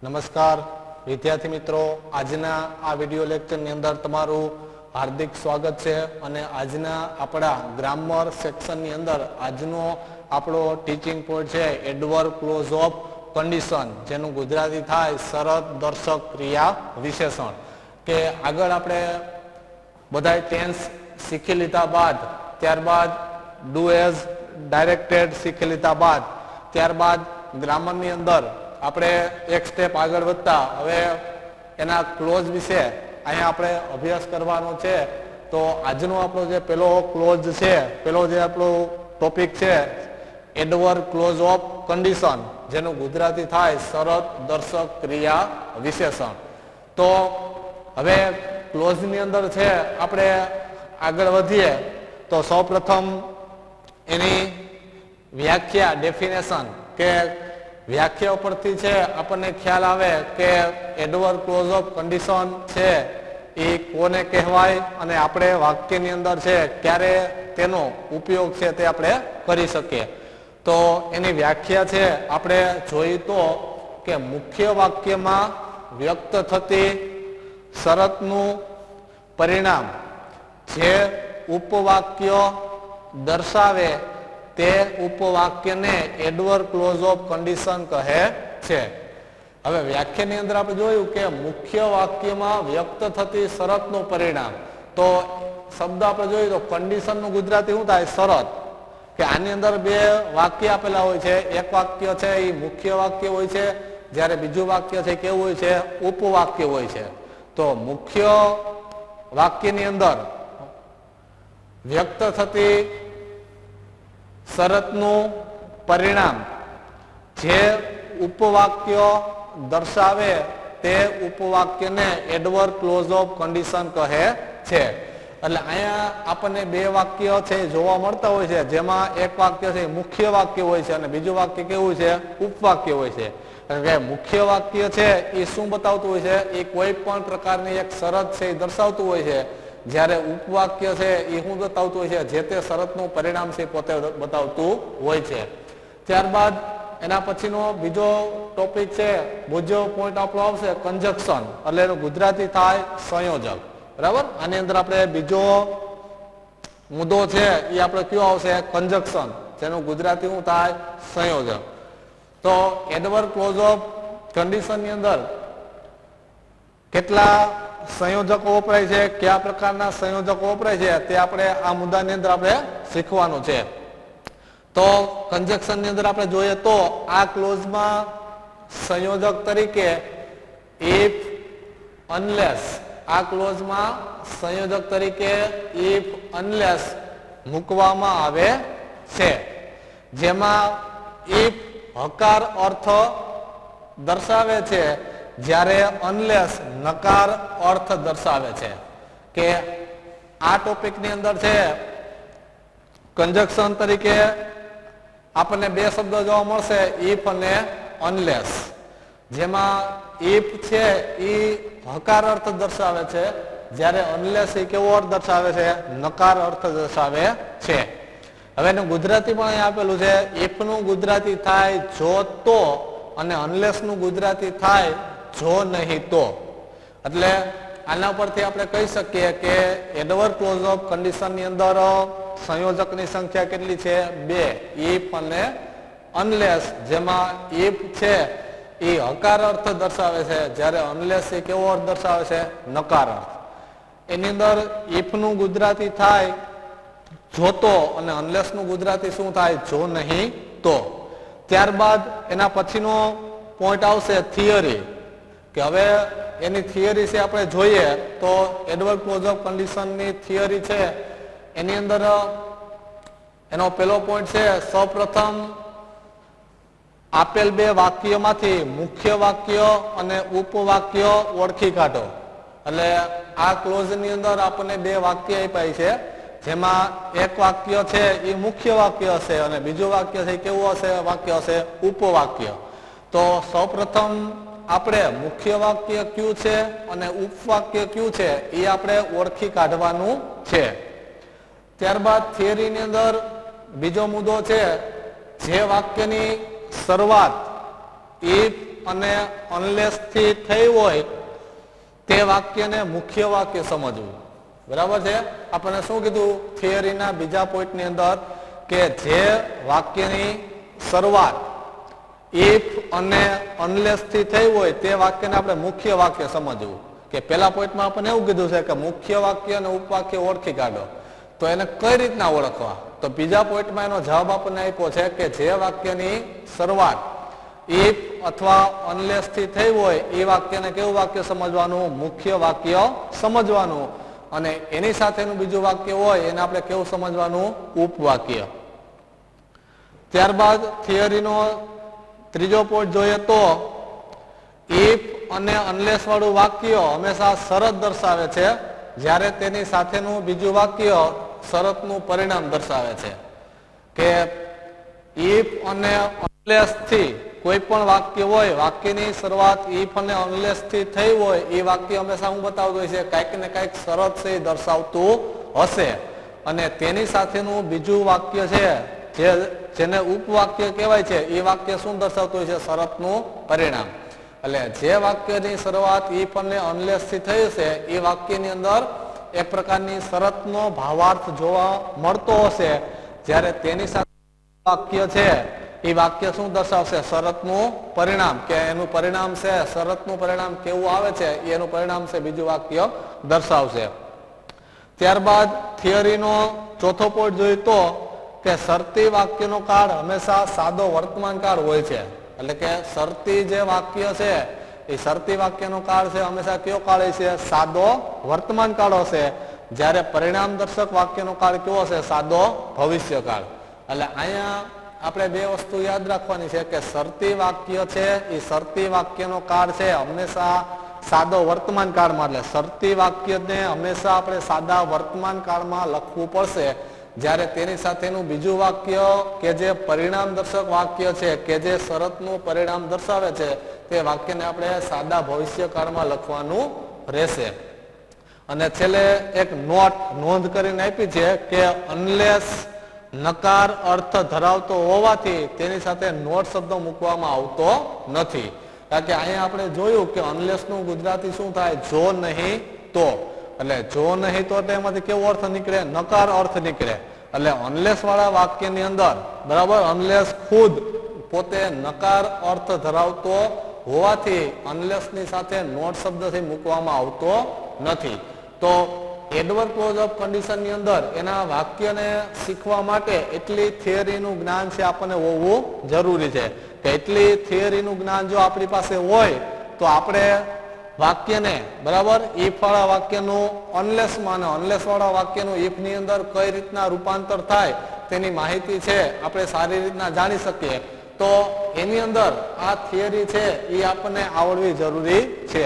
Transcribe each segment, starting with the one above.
નમસ્કાર વિદ્યાર્થી મિત્રો, આજના આ વિડિયો લેક્ચરની અંદર તમારું હાર્દિક સ્વાગત છે. અને આજના આપણા ગ્રામર સેક્શનની અંદર આજનો આપણો ટીચિંગ પોઈન્ટ છે એડવર્બ ક્લોઝ ઓફ કન્ડિશન, જેનું ગુજરાતી થાય શરત દર્શક ક્રિયા વિશેષણ. કે આગળ આપણે બધાય ટેન્સ શીખી લીધા બાદ, ત્યારબાદ ડુ એઝ ડાયરેક્ટેડ શીખી લીધા બાદ, ત્યારબાદ ગ્રામરની અંદર આપણે એક સ્ટેપ આગળ વધતા હવે એના ક્લોઝ વિશે અહીંયા આપણે અભ્યાસ કરવાનો છે. તો આજનો આપણો જે પેલો ક્લોઝ છે, પેલો જે આપણો ટોપિક છે એડવર્બ ક્લોઝ ઓફ કન્ડિશન, જેનું ગુજરાતી થાય શરત દર્શક ક્રિયા વિશેષણ. તો હવે ક્લોઝની અંદર છે આપણે આગળ વધીએ તો સૌપ્રથમ એની વ્યાખ્યા, ડેફિનેશન, કે વ્યાખ્યા ઉપરથી છે આપણને ખ્યાલ આવે કે એડવર્બ ક્લોઝ ઓફ કન્ડિશન છે એ કોને કહેવાય અને આપણે વાક્યની અંદર છે ક્યારે તેનો ઉપયોગ છે તે આપણે કરી શકીએ. તો એની વ્યાખ્યા છે આપણે જોઈએ તો કે મુખ્ય વાક્યમાં વ્યક્ત થતી શરતનું પરિણામ જે ઉપવાક્ય દર્શાવે તે ઉપવાક્યને એડવર્બ ક્લોઝ ઓફ કન્ડિશન કહે છે. હવે વ્યાખ્યાની અંદર આપણે જોયું કે મુખ્ય વાક્યમાં વ્યક્ત થતી શરતનું પરિણામ. તો શબ્દ આપણે જોઈએ તો કન્ડિશનનું ગુજરાતી શું થાય? શરત. કે આની અંદર બે વાક્ય આપેલા હોય છે. એક વાક્ય છે એ મુખ્ય વાક્ય હોય છે, જ્યારે બીજું વાક્ય છે કેવું હોય છે? ઉપવાક્ય હોય છે. તો મુખ્ય વાક્યની અંદર વ્યક્ત થતી શરતનું પરિણામ જે ઉપવાક્ય દર્શાવે તે ઉપવાક્યને એડવર્બ ક્લોઝ ઓફ કન્ડિશન કહે છે. એટલે અહીંયા આપણને બે વાક્ય છે જોવા મળતા હોય છે, જેમાં એક વાક્ય છે મુખ્ય વાક્ય હોય છે અને બીજું વાક્ય કેવું છે? ઉપવાક્ય હોય છે. કારણ કે મુખ્ય વાક્ય છે એ શું બતાવતું હોય છે? એ કોઈ પણ પ્રકારની એક શરત છે એ દર્શાવતું હોય છે, જ્યારે ઉપવાક્ય છે એ શું બતાવતું હોય છે? જે તે શરતનું પરિણામ છે પોતે બતાવતું હોય છે. ત્યારબાદ એના પછીનો બીજો ટોપિક છે, બીજો પોઈન્ટ આપણો આવશે કન્જક્શન, એટલે એનું ગુજરાતી થાય સંયોજક. બરાબર? આની અંદર આપણે બીજો મુદ્દો છે એ આપણે કયો આવશે? કન્જક્શન, જેનું ગુજરાતી શું થાય? સંયોજક. તો એડવર્બ ક્લોઝ ઓફ કન્ડિશનની અંદર કેટલા સંયોજકો વપરાય છે, કયા પ્રકારના સંયોજકો વપરાય છે, તે આપણે આ મુદ્દાની અંદર આપણે શીખવાનું છે. તો કન્જક્શનની અંદર આપણે જોઈએ તો આ ક્લોઝમાં સંયોજક તરીકે ઇફ, અનલેસ, આ ક્લોઝમાં સંયોજક તરીકે ઇફ, અનલેસ મૂકવામાં આવે છે, જેમાં ઇફ હકાર અર્થ દર્શાવે છે, જ્યારે અનલેસ નકાર અર્થ દર્શાવે છે. કે આ ટોપિકની અંદર છે કન્જક્શન તરીકે આપણને બે શબ્દો જોવા મળશે, ઇફ અને અનલેસ. જેમાં ઇફ છે એ હકાર અર્થ દર્શાવે છે, જ્યારે અનલેસ એ કેવો અર્થ દર્શાવે છે? નકાર અર્થ દર્શાવે છે. હવે એનું ગુજરાતી પણ અહીં આપેલું છે. ઇફ નું ગુજરાતી થાય જો તો, અને અનલેસ નું ગુજરાતી થાય જો નહીં તો. એટલે આના પરથી આપણે કહી શકીએ કે એડવર્બ ક્લોઝ ઓફ કન્ડિશનની અંદર સંયોજકની સંખ્યા કેટલી છે? બે, ઇફ અને અનલેસ. જેમાં ઇફ છે એ હકાર અર્થ દર્શાવે છે, જ્યારે અનલેસ એ કેવો અર્થ દર્શાવે છે? નકાર અર્થ. એની અંદર ઇફ નું ગુજરાતી થાય જો તો, અને અનલેસ નું ગુજરાતી શું થાય? જો નહીં તો. ત્યારબાદ એના પછીનો પોઈન્ટ આવશે થિયરી. કે હવે એની થિયરી છે આપણે જોઈએ તો એડવર્બ ક્લોઝ ઓફ કન્ડિશનની થિયરી છે એની અંદર એનો પેલો પોઈન્ટ છે, સૌપ્રથમ આપેલ બે વાક્યમાંથી મુખ્ય વાક્ય અને ઉપવાક્ય ઓળખી કાઢો. એટલે આ ક્લોઝની અંદર આપણને બે વાક્ય આપ્યા છે, જેમાં એક વાક્ય છે એ મુખ્ય વાક્ય હશે અને બીજું વાક્ય છે કેવું હશે? વાક્ય હશે ઉપવાક્ય. તો સૌપ્રથમ આપણે મુખ્ય વાક્ય કયું છે અને ઉપવાક્ય કયું છે એ આપણે ઓળખી કાઢવાનું છે. ત્યારબાદ થિયરીની અંદર બીજો મુદ્દો છે, જે વાક્યની શરૂઆત ઇફ અને અનલેસ થી થઈ હોય તે વાક્યને મુખ્ય વાક્ય સમજવું. બરાબર છે. આપણને શું કીધું થિયરીના બીજા પોઈન્ટની અંદર કે જે વાક્યની શરૂઆત ઇફ અને અનલેસ થી થઈ હોય તે વાક્યને આપણે મુખ્ય વાક્ય સમજવું. કે પેલા પોઈન્ટમાં આપણને એવું કીધું છે કે મુખ્ય વાક્ય અને ઉપવાક્ય ઓળખી કાઢો. તો એને કઈ રીતના ઓળખવા? તો બીજા પોઈન્ટમાં એનો જવાબ આપણને આપ્યો છે કે જે વાક્યની શરૂઆત ઇફ અથવા અનલેસ થી થઈ હોય એ વાક્યને કેવું વાક્ય સમજવાનું? મુખ્ય વાક્ય સમજવાનું. અને એની સાથેનું બીજું વાક્ય હોય એને આપણે કેવું સમજવાનું? ઉપવાક્ય. ત્યારબાદ થિયરીનો ત્રીજો પોઈન્ટ જોઈએ તો ઇફ અને અનલેસ વાળું વાક્ય હંમેશા શરત દર્શાવે છે, જ્યારે તેની સાથેનું બીજું વાક્ય શરતનું પરિણામ દર્શાવે છે. કે ઇફ અને અનલેસ થી કોઈ પણ વાક્ય હોય, વાક્યની શરૂઆત ઇફ અને અનલેસ થી થઈ હોય એ વાક્ય હંમેશા હું બતાવતો હોય છે કાંઈક ને કાંઈક શરત છે એ દર્શાવતું હશે. અને તેની સાથેનું બીજું વાક્ય છે જેને ઉપવાક્ય કહેવાય છે એ વાક્ય શું દર્શાવતું હોય છે? શરતનું પરિણામ. એટલે જે વાક્યની શરૂઆત ઇફ અને અનલેસ થી થઈ હશે એ વાક્યની અંદર એક પ્રકારની શરતનો ભાવાર્થ જોવા મળતો હશે, જ્યારે તેની સાથે વાક્ય છે એ વાક્ય શું દર્શાવશે? શરતનું પરિણામ. કે એનું પરિણામ છે, શરતનું પરિણામ કેવું આવે છે એનું પરિણામ છે બીજું વાક્ય દર્શાવશે. ત્યારબાદ થિયરીનો ચોથો પોઈન્ટ જોઈએ તો કે શરતી વાક્યનો કાળ હંમેશા સાદો વર્તમાન કાળ હોય છે. એટલે કે શરતી જે વાક્ય છે એ શરતી વાક્યનો કાળ છે હંમેશા કયો કાળ છે? સાદો વર્તમાન કાળ હશે. જ્યારે પરિણામ દર્શક વાક્યનો કાળ કેવો હશે? સાદો ભવિષ્યકાળ. એટલે અહીંયા આપણે બે વસ્તુ યાદ રાખવાની છે કે શરતી વાક્ય છે એ શરતી વાક્યનો કાળ છે હંમેશા સાદો વર્તમાન કાળમાં. એટલે શરતી વાક્યને હંમેશા આપણે સાદા વર્તમાન કાળમાં લખવું પડશે, જ્યારે તેની સાથેનું બીજું વાક્ય કે જે પરિણામ દર્શક વાક્ય છે, કે જે શરતનું પરિણામ દર્શાવે છે, તે વાક્યને આપણે સાદા ભવિષ્યકાળમાં લખવાનું રહેશે. અને છેલ્લે એક નોંધ કરીને આપી છે કે અનલેસ નકાર અર્થ ધરાવતો હોવાથી તેની સાથે નોટ શબ્દ મૂકવામાં આવતો નથી. કારણ કે અહીંયા આપણે જોયું કે અનલેસ નું ગુજરાતી શું થાય? જો નહીં તો. એટલે જો નહીં તો એમાંથી કેવો અર્થ નીકળે? નકાર અર્થ નીકળે. એટલે અનલેસ વાળા વાક્યની અંદર બરાબર અનલેસ ખુદ પોતે નકાર અર્થ ધરાવતો હોવાથી અનલેસ ની સાથે નોટ શબ્દથી મૂકવામાં આવતો નથી. તો એડવર્ડ ક્લોઝ ઓફ કન્ડિશન ની અંદર એના વાક્યને શીખવા માટે એટલી થિયરીનું જ્ઞાન છે આપણને હોવું જરૂરી છે. કે એટલી થિયરીનું જ્ઞાન જો આપણી પાસે હોય તો આપણે વાક્યને બરાબર ઇફ વાળા વાક્યનું અનલેસમાં અને અનલેસ વાળા વાક્યનું ઇફ ની અંદર કઈ રીતના રૂપાંતર થાય તેની માહિતી છે આપણે સારી રીતના જાણી શકીએ. તો એની અંદર આ થિયરી છે એ આપણને આવડવી જરૂરી છે.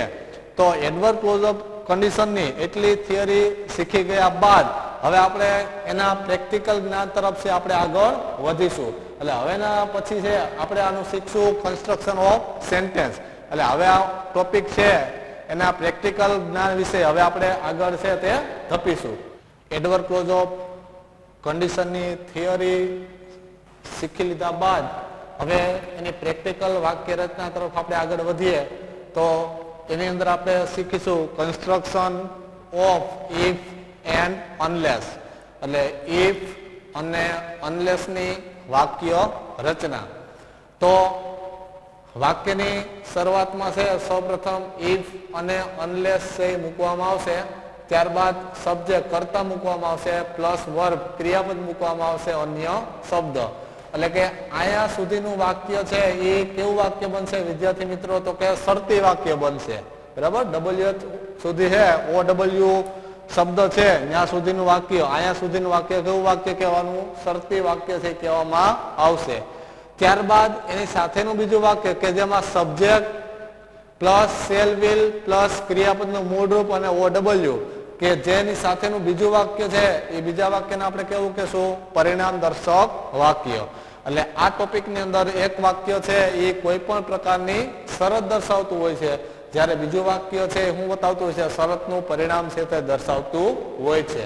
તો એડવર્ડ ક્લોઝ ઓફ કન્ડિશનની એટલી થિયરી શીખી ગયા બાદ હવે આપણે એના પ્રેક્ટિકલ જ્ઞાન તરફ છે આપણે આગળ વધીશું. એટલે હવેના પછી છે આપણે આનું શીખશું કન્સ્ટ્રક્શન ઓફ સેન્ટેન્સ. એટલે હવે આ ટોપિક છે એના પ્રેક્ટિકલ જ્ઞાન વિશે હવે આપણે આગળ છે તે ધપીશું. એડવર્ડ ક્લોઝ ઓફ કન્ડિશનની થિયરી શીખી લીધા બાદ હવે એની પ્રેક્ટિકલ વાક્ય રચના તરફ આપણે આગળ વધીએ તો એની અંદર આપણે શીખીશું construction of if and unless. એટલે ઇફ અને અનલેસ ની વાક્ય રચના. તો વાક્યની શરૂઆતમાં છે સૌપ્રથમ ઇફ અને અનલેસ છે મૂકવામાં આવશે. ત્યારબાદ સબ્જેક્ટ કર્તા મૂકવામાં આવશે, પ્લસ વર્બ ક્રિયાપદ મૂકવામાં આવશે, અન્ય શબ્દ. એટલે કે અહીંયા સુધીનું વાક્ય છે એ કેવું વાક્ય બનશે વિદ્યાર્થી મિત્રો? તો કે શરતી વાક્ય બનશે. બરાબર. ડબલ્યુ સુધી છે OW શબ્દ છે ત્યાં સુધીનું વાક્ય, અહીંયા સુધીનું વાક્ય કેવું વાક્ય કહેવાનું? શરતી વાક્ય છે કહેવામાં આવશે. ત્યારબાદ એની સાથેનું બીજું વાક્ય કે જેમાં subject plus shall will plus ક્રિયાપદનું મૂળ રૂપ અને OW કે જેની સાથેનું બીજું વાક્ય છે એ બીજા વાક્યને આપણે કેવું કહેશું? પરિણામ દર્શક વાક્ય. એટલે આ ટોપિકની અંદર એક વાક્ય છે એ કોઈ પણ પ્રકારની શરત દર્શાવતું હોય છે, જ્યારે બીજું વાક્ય છે હું બતાવતું હોય છે શરતનું પરિણામ છે તે દર્શાવતું હોય છે.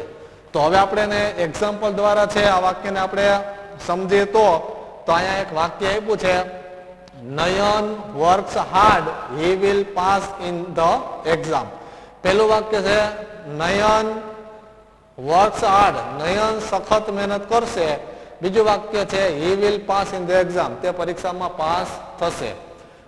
તો હવે આપણે એને એક્ઝામ્પલ દ્વારા છે આ વાક્યને આપણે સમજીએ તો અહીંયા એક વાક્ય આપ્યું છે Nayan works hard he will pass in the exam. પહેલું વાક્ય છે નયન વર્ક્સ હાર્ડ, નયન સખત મહેનત કરશે. બીજું વાક્ય છે હી will pass in the exam, તે પરીક્ષામાં પાસ થશે.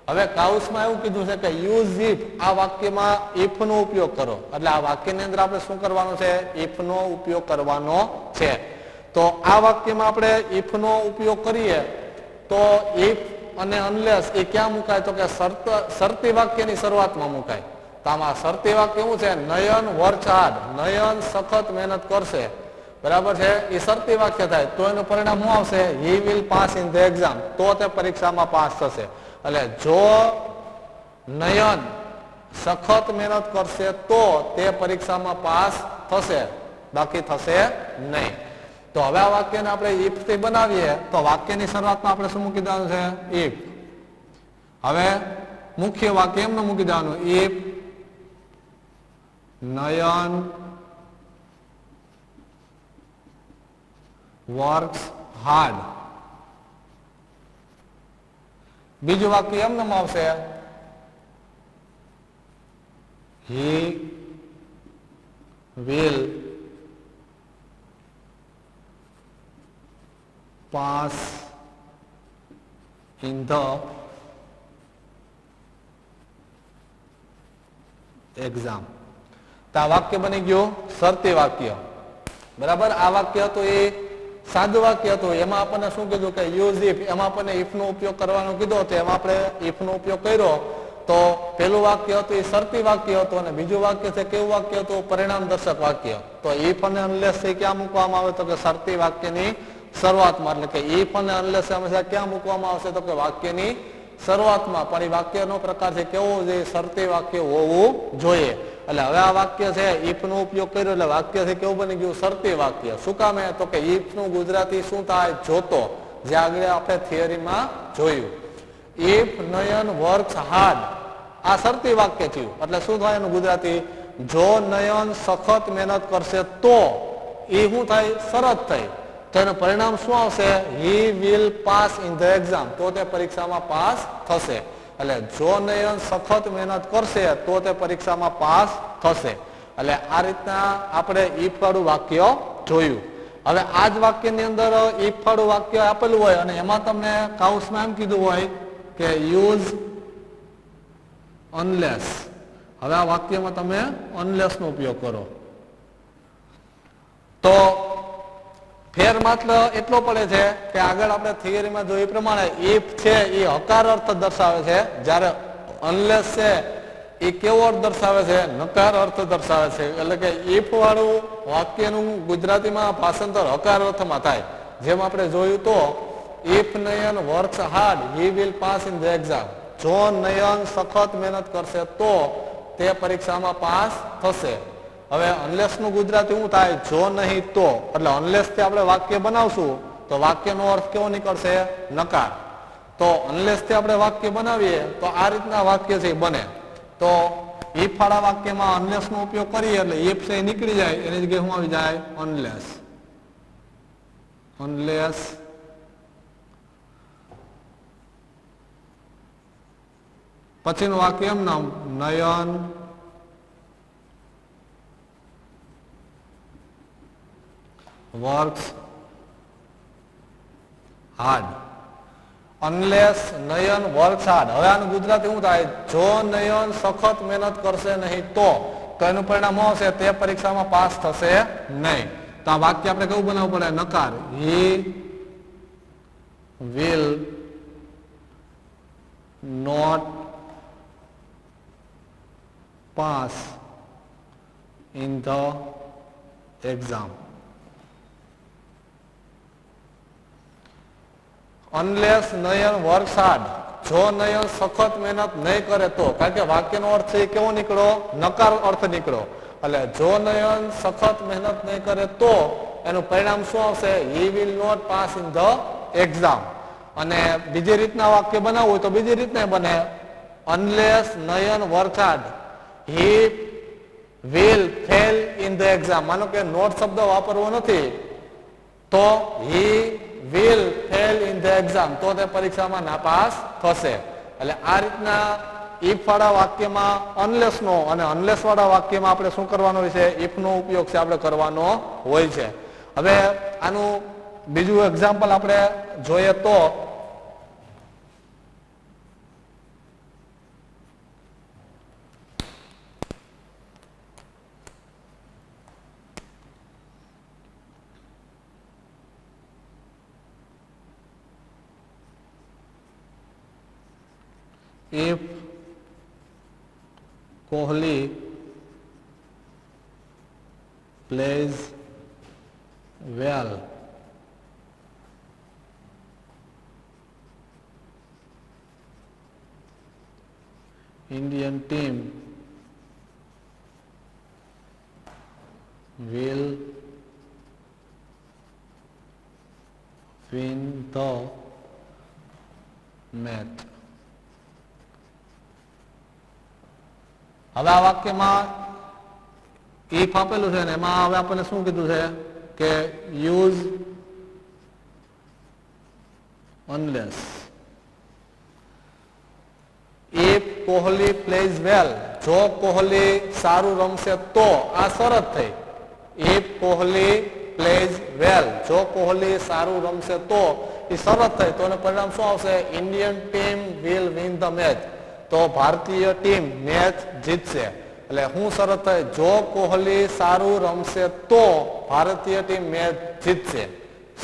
હવે કાઉસમાં એવું કીધું છે કે યુઝ ઇફ, આ વાક્યમાં ઇફ નો ઉપયોગ કરો. એટલે આ વાક્યની અંદર આપણે શું કરવાનું છે? ઇફ નો ઉપયોગ કરવાનો છે. તો આ વાક્યમાં આપણે ઇફ નો ઉપયોગ કરીએ તો ઇફ અને અનલેસ એ ક્યાં મુકાય? તો કે શરતી વાક્યની શરૂઆતમાં મુકાય. તો આમાં શરતી વાક્ય શું છે? નયન વર્ક્સ હાર્ડ, નયન સખત મહેનત કરશે. બરાબર છે, એ શરતી વાક્ય થાય તો એનું પરિણામ શું આવશે? He will pass in the exam, તો તે પરીક્ષામાં પાસ થશે. એટલે જો નયન સખત મહેનત કરશે તો તે પરીક્ષામાં પાસ થશે, બાકી થશે નહીં. તો હવે આ વાક્યને આપણે ઇફ થી બનાવીએ તો વાક્યની શરૂઆતમાં આપણે શું મૂકી દેવાનું છે? ઇફ. હવે મુખ્ય વાક્ય એમને મૂકી દેવાનું ઇફ નયન વર્ક્સ હાર્ડ. બીજું વાક્ય એમને આવશે he will pass in the exam. તો આ વાક્ય બની ગયું શરતી વાક્ય. બરાબર, આ વાક્ય હતું એ સાદું વાક્ય હતું, એમાં આપણને શું કીધું કે યુઝ ઇફ, એમાં આપણને ઇફ નો ઉપયોગ કરવાનો કીધો હતો, એમાં આપણે ઇફ નો ઉપયોગ કર્યો. તો પેલું વાક્ય હતું એ શરતી વાક્ય હતું અને બીજું વાક્ય છે કેવું વાક્ય હતું? પરિણામ દર્શક વાક્ય. તો ઇફ અને અનલેસ એ ક્યાં મૂકવામાં આવે? તો કે શરતી વાક્યની શરૂઆતમાં. એટલે કે ઇફ અને અનલેસ હંમેશા ક્યાં મૂકવામાં આવશે? તો કે વાક્યની શરૂઆતમાં. પણ એ વાક્યનો પ્રકાર છે કેવો? જે શરતી વાક્ય હોવું જોઈએ. એટલે હવે આ વાક્ય છે ઇફ નો ઉપયોગ કર્યો એટલે વાક્ય છે કેવું બની ગયું? શરતી વાક્ય. શું કામે? તો કે ઇફ નું ગુજરાતી શું થાય? જોતો, જે આગળ આપણે થિયરીમાં જોયું. ઇફ નયન વર્ક્સ હાર્ડ, આ શરતી વાક્ય થયું. એટલે શું થાય એનું ગુજરાતી? જો નયન સખત મહેનત કરશે તો એ શું થાય? શરત થઈ. તો એનું પરિણામ શું આવશે? He will pass in the exam, તો તે પરીક્ષામાં પાસ થશે. એટલે જો નયન સખત મહેનત કરશે તો તે પરીક્ષામાં પાસ થશે. એટલે આ રીતના આપણે ઇફ વાળું વાક્ય જોયું. હવે આ જ વાક્યની અંદર ઇફ વાળું વાક્ય આપેલું હોય અને એમાં તમને કાઉસમાં એમ કીધું હોય કે યુઝ અનલેસ. હવે આ વાક્યમાં તમે અનલેસ નો ઉપયોગ કરો તો ફેર માત્ર એટલો પડે છે કે આગળ આપણે થિયરીમાં જોયું પ્રમાણે ઇફ છે એ હકાર અર્થ દર્શાવે છે, જ્યારે અનલેસ છે એ કેવો અર્થ દર્શાવે છે? નકાર અર્થ દર્શાવે છે. એટલે કે ઇફ વાળું વાક્યનું ગુજરાતીમાં ભાષાંતર હકાર અર્થમાં થાય. જેમ આપણે જોયું તો if Nayan works hard he will pass in the exam, જો નયન સખત મહેનત કરશે તો તે પરીક્ષામાં પાસ થશે. હવે અનલેસ નું ગુજરાતી શું થાય? જો નહીં તો. એટલે અનલેસ થી આપણે વાક્ય બનાવશું તો વાક્યનો અર્થ કેવો નીકળશે? નકાર. તો અનલેસ થી આપણે વાક્ય બનાવીએ તો આ રીતના વાક્ય છે બને. તો ઇફ વાળા વાક્યમાં અનલેસ નો ઉપયોગ કરીએ એટલે ઇફ છે નીકળી જાય, એની જગ્યાએ શું આવી જાય? અનલેસ. અનલેસ પછીનું વાક્ય એમ નામ નયન works hard. Unless Nayan works hard. હવે આનું ગુજરાતી શું થાય? જો નયન સખત મહેનત કરશે નહીં તો એનું પરિણામ આવશે તે પરીક્ષામાં પાસ થશે નહીં. તો આ વાક્ય આપણે કેવું બનાવવું પડે? નકાર. He will not pass in the exam. Unless Nayan works hard, જો નયન સખત મહેનત નહીં કરે તો. કારણ કે વાક્યનો અર્થ છે કેવો નીકળો? નકાર અર્થ નીકળો. એટલે જો નયન સખત મહેનત નહીં કરે તો એનું પરિણામ શું આવશે? He will not pass in the exam. અને બીજી રીતના વાક્ય બનાવવું હોય તો બીજી રીતના બને. Unless Nayan works hard he will fail in the exam. માનો કે નોટ શબ્દ વાપરવો નથી તો હી will fail in the exam, તો તે પરીક્ષામાં નાપાસ થશે. એટલે આ રીતના if વાળા વાક્યમાં unless નો અને unless વાળા વાક્યમાં આપણે શું કરવાનો હોય છે, if નો ઉપયોગ છે આપણે કરવાનો હોય છે. હવે આનું બીજું એક્ઝામ્પલ આપણે જોઈએ તો if Kohli plays well, Indian team will win the match. હવે આ વાક્યમાં if આપેલું છે ને એમાં હવે આપણને શું કીધું છે કે use unless. if Kohli plays well, જો કોહલી સારું રમશે તો, આ શરત થઈ. if કોહલી plays well, જો કોહલી સારું રમશે તો, એ શરત થઈ. તો એનું પરિણામ શું આવશે? Indian team will win the match, તો ભારતીય ટીમ મેચ જીતશે. એટલે શું શરત થાય? જો કોહલી સારું રમશે તો ભારતીય ટીમ મેચ જીતશે,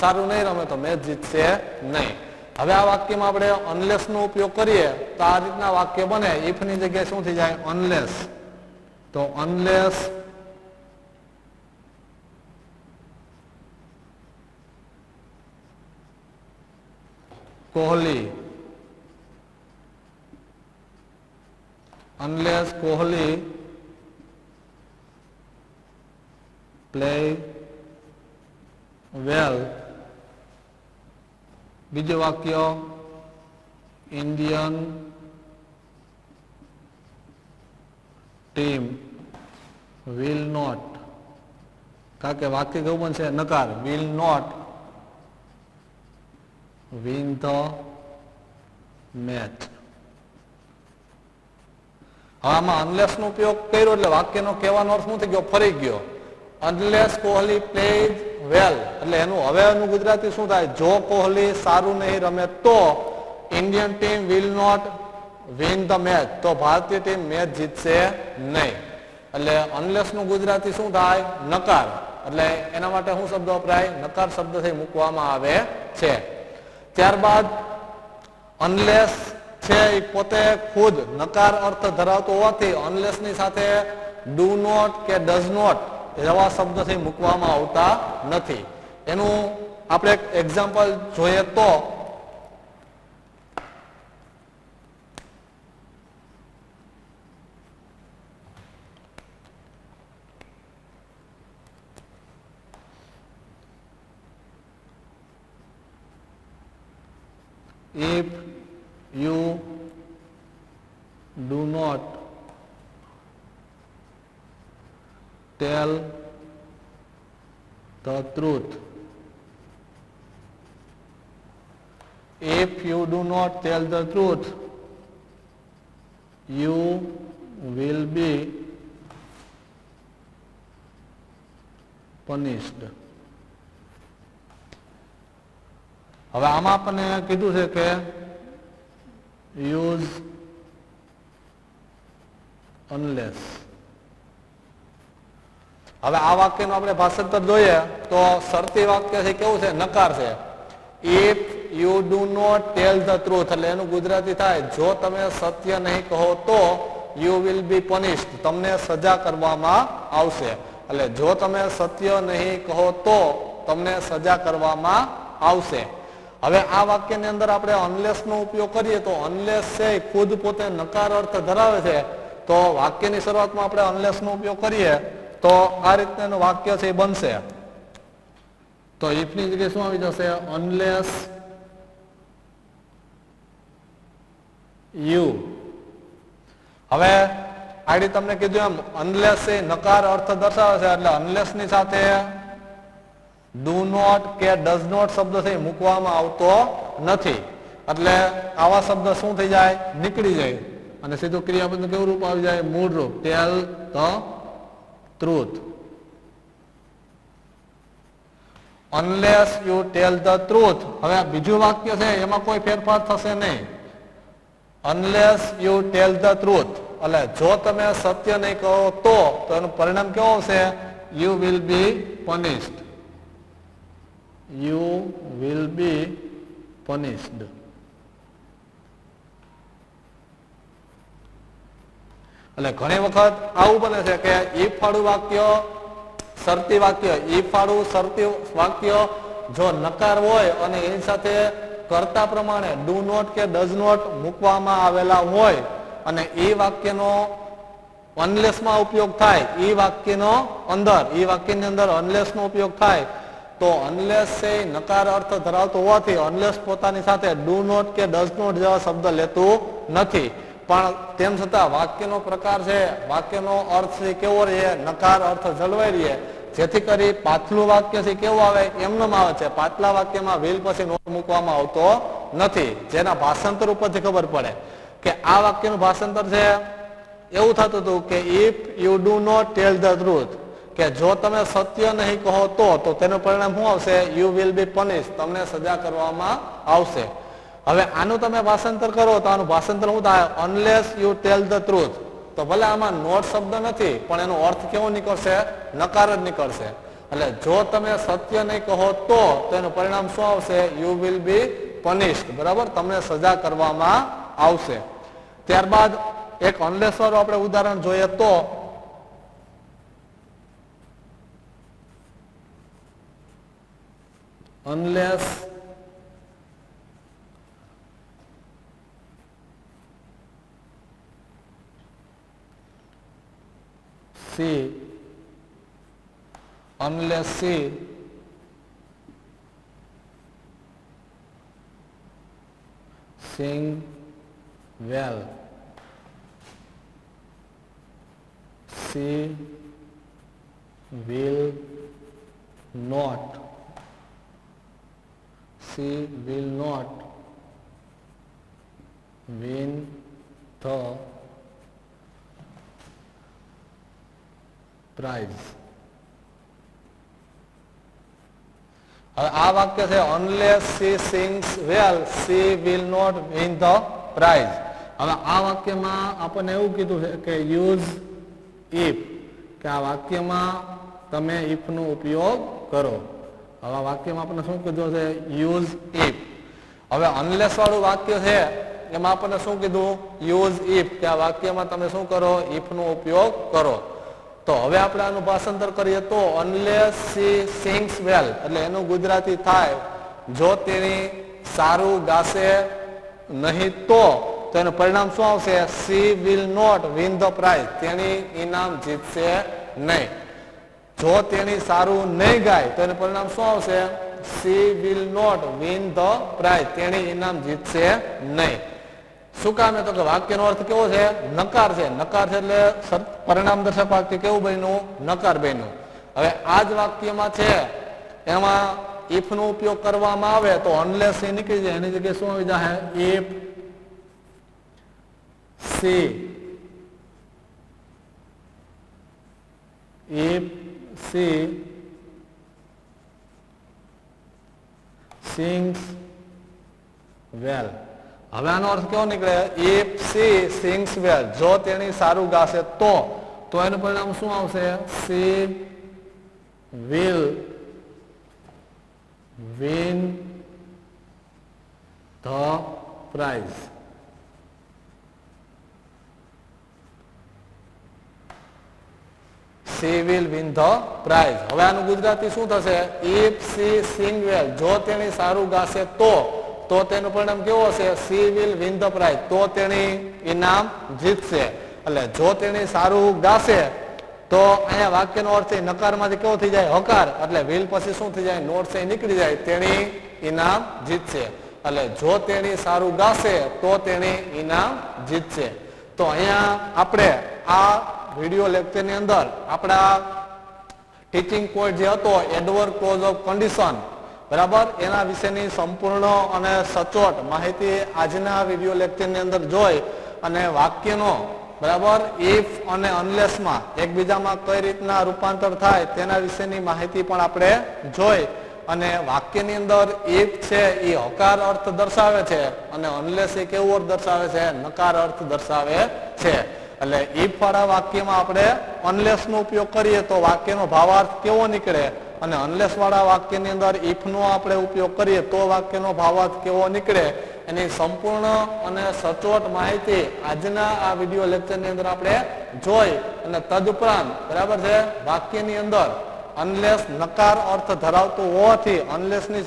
સારું નહીં રમે તો મેચ જીતશે નહીં. હવે આ વાક્યમાં આપણે અનલેસ નો ઉપયોગ કરીએ તો આ રીતના વાક્ય બને. ઇફ ની જગ્યાએ શું થઈ જાય? અનલેસ. તો unless Kohli, unless Kohli play well. બીજું વાક્ય Indian team will not, કારણ કે વાક્ય કેવું બનશે? નકાર. will not win the match. હવે આમાં અનલેસ નો ઉપયોગ કર્યો એટલે વાક્યનો કહેવાનો અર્થ શું થઈ ગયો? ફરી ગયો. અનલેસ કોહલી પ્લેડ વેલ, એટલે એનું હવે એનું ગુજરાતી શું થાય? જો કોહલી સારું નહીં રમે તો Indian team will not win the match, તો ભારતીય ટીમ મેચ જીતશે નહીં. એટલે અનલેસ નું ગુજરાતી શું થાય? નકાર. એટલે એના માટે શું શબ્દ વપરાય? નકાર શબ્દથી મૂકવામાં આવે છે. ત્યારબાદ અનલેસ છે એ પોતે ખુદ નકાર અર્થ ધરાવતો હોવાથી અનલેસ ની સાથે ડુ નોટ કે ડઝ નોટ એવા શબ્દથી મૂકવામાં આવતા નથી. એનું આપણે એક એક્ઝામ્પલ જોઈએ તો if you do not tell the truth, if you do not tell the truth, you will be punished. હવે આમાં આપણને કીધું છે કે યુઝ અનલેસ. હવે આ વાક્યનું આપણે ભાષાંતર જોઈએ તો શરતી વાક્ય છે, કેવું છે? નકાર છે. If you do not tell the truth, એટલે એનું ગુજરાતી થાય જો તમે સત્ય નહીં કહો તો યુ વિલ બી પનિશ્ડ, તમને સજા કરવામાં આવશે. એટલે જો તમે સત્ય નહીં કહો તો તમને સજા કરવામાં આવશે. હવે આ વાક્યની અંદર આપણે અનલેસ નો ઉપયોગ કરીએ તો અનલેસ છે ખુદ પોતે નકાર અર્થ ધરાવે છે. તો વાક્યની શરૂઆતમાં આપણે અનલેસ નો ઉપયોગ કરીએ તો આ રીતનું વાક્ય છે એ બનશે. તો ઇફ ની જગ્યાએ શું આવી જશે? Unless you. હવે આડી તમને કીધું એમ અનલેસ એ નકાર અર્થ દર્શાવે છે, એટલે અનલેસ ની સાથે ડુ નોટ કે ડઝ નોટ શબ્દ છે મૂકવામાં આવતો નથી, એટલે આવા શબ્દ શું થઈ જાય, નીકળી જાય અને સીધું ક્રિયાપદનું કેવું રૂપ આવી જાય, મૂળ રૂપ, tell the truth. Unless you tell the truth. હવે આ બીજું વાક્ય છે એમાં કોઈ ફેરફાર થશે નહીં. Unless you tell the truth, એટલે જો તમે સત્ય નહીં કહો તો એનું પરિણામ કેવું આવશે, you will be punished. You will be punished. એટલે ઘણી વખત આવું બને છે કે ઈફ વાળું વાક્ય, શરતી વાક્ય, ઈફ વાળું શરતી વાક્ય જો નકાર હોય અને એની સાથે કરતા પ્રમાણે ડુ નોટ કે ડઝ નોટ મૂકવામાં આવેલા હોય અને એ વાક્યનો અનલેસમાં ઉપયોગ થાય, એ વાક્યનો અંદર, એ વાક્યની અંદર અનલેસનો ઉપયોગ થાય તો અનલેસ છે નકાર અર્થ ધરાવતો હોવાથી અનલેસ પોતાની સાથે ડુ નોટ કે ડઝ નોટ જેવા શબ્દ લેતું નથી. પણ તેમ છતાં વાક્યનો પ્રકાર છે, વાક્યનો અર્થ છે કેવો રહે, નકાર અર્થ જળવાઈ રહે, જેથી કરી પાછલું વાક્ય છે કેવું આવે, એમનેમ આવે છે. પાછલા વાક્યમાં વિલ પછી નોટ મૂકવામાં આવતો નથી, જેના ભાષાંતર ઉપરથી ખબર પડે કે આ વાક્યનું ભાષાંતર છે એવું થતું હતું કે if you do not tell the truth, કે જો તમે સત્ય નહીં કહો તો તેનું પરિણામ શું આવશે, યુ વિલ બી પનિશ, તમને સજા કરવામાં આવશે. હવે આનું તમે ભાષાંતર કરો તો આનું ભાષાંતર શું થાય, unless you tell the truth. તો ભલે આમાં નોટ શબ્દ નથી પણ એનો અર્થ કેવો નીકળશે, નકાર જ નીકળશે. એટલે જો તમે સત્ય નહીં કહો તો એનું પરિણામ શું આવશે, યુ વિલ બી પનિશ્ડ, બરાબર, તમને સજા કરવામાં આવશે. ત્યારબાદ એક અનલેસ વાળું આપણે ઉદાહરણ જોઈએ તો unless she sing well, she will not win the prize. હવે આ વાક્ય છે unless she sings well she will not win the prize. હવે આ વાક્યમાં આપણને એવું કીધું છે કે યુઝ if, કે આ વાક્યમાં તમે if નો ઉપયોગ કરો. હવે આ વાક્યમાં આપણને શું કીધું છે, યુઝ if. હવે અનલેસ વાળું વાક્ય છે એમાં આપણને શું કીધું, યુઝ if, કે આ વાક્યમાં તમે શું કરો, if નો ઉપયોગ કરો. તો હવે આપણે આનું ભાષાંતર કરીએ તો unless she sings well, એટલે એનું ગુજરાતી થાય જો તેણી સારું ગાશે નહીં તો એનું પરિણામ શું આવશે, she will not win the prize, તેણી ઇનામ જીતશે નહીં. જો તેણી સારું નહીં ગાય તો એનું પરિણામ શું આવશે, she will not win the prize, તેણી ઇનામ જીતશે નહીં. શું કામ, તો કે વાક્યનો અર્થ કેવો છે, નકાર છે. નકાર છે એટલે પરિણામ દર્શક વાક્ય કેવું બન્યું, નકાર બન્યું. હવે આ જ વાક્યમાં છે એમાં if નો ઉપયોગ કરવામાં આવે તો unless એ નીકળી જાય, એની જગ્યાએ શું આવી જાય, if she sings well. હવે આનો અર્થ કેવો નીકળે, if she sings well, જો તેણી સારું ગાશે તો એનું પરિણામ શું આવશે, she will win the prize. she will win the prize. હવે આનું ગુજરાતી શું થશે, if she sing well, જો તેણી સારું ગાશે તો તેનું પરિણામ કેવું હશે, she will win the prize, તો તેણી ઇનામ જીતશે. એટલે જો તેણી સારું ગાશે તો અહીંયા વાક્યનો અર્થ નકારમાંથી કેવો થઈ જાય, હકાર, એટલે વિલ પછી શું થઈ જાય, નોટ છે નીકળી જાય, તેણી ઇનામ જીતશે. એટલે જો તેણી સારું ગાશે તો તેણી ઇનામ જીતશે. તો અહીંયા આપણે આ વિડીયો લેક્ચરની અંદર આપણા ટીચિંગ પોઈન્ટ જે હતો એડવર્બ ક્લોઝ ઓફ કન્ડિશન, બરાબર, એના વિશેની સંપૂર્ણ અને સચોટ માહિતી આજના વિડીયો લેક્ચરની અંદર જોઈ અને વાક્યનો, બરાબર, ઇફ અને અનલેસમાં એકબીજામાં કઈ રીતના રૂપાંતર થાય તેના વિશેની માહિતી પણ આપણે જોઈ અને વાક્યની અંદર ઇફ છે એ હકાર અર્થ દર્શાવે છે અને અનલેસ એ કેવો અર્થ દર્શાવે છે, નકાર અર્થ દર્શાવે છે. એટલે ઇફ વાળા વાક્યમાં આપણે અનલેસ નો ઉપયોગ કરીએ તો વાક્યનો ભાવાર્થ કેવો નીકળે અને અનલેસ વાળા વાક્યની અંદર ઇફ નો આપણે ઉપયોગ કરીએ તો વાક્યનો ભાવાર્થ કેવો નીકળે એની સંપૂર્ણ અને સચોટ માહિતી આજના આ વિડીયો લેક્ચરની અંદર આપણે જોઈ અને તદુપરાંત, બરાબર છે, વાક્યની અંદર અનલેસ નકાર અર્થ ધરાવતું હોવાથી અનલેસની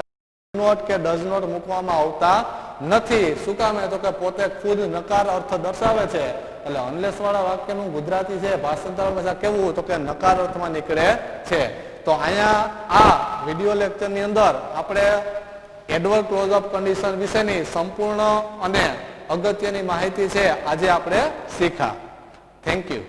નોટ કે ડઝ નોટ મૂકવામાં આવતા નથી. શું કામ? તો કે પોતે ખુદ નકાર અર્થ દર્શાવે છે. એટલે અનલેસ વાળા વાક્યનું ગુજરાતી છે ભાષાંતરમાં કેવું, તો કે નકાર અર્થમાં નીકળે છે. તો અહીંયા આ વિડીયો લેક્ચરની અંદર આપણે એડવર્બ ક્લોઝ ઓફ કન્ડિશન વિશેની સંપૂર્ણ અને અગત્યની માહિતી છે આજે આપણે શીખ્યા. Thank you.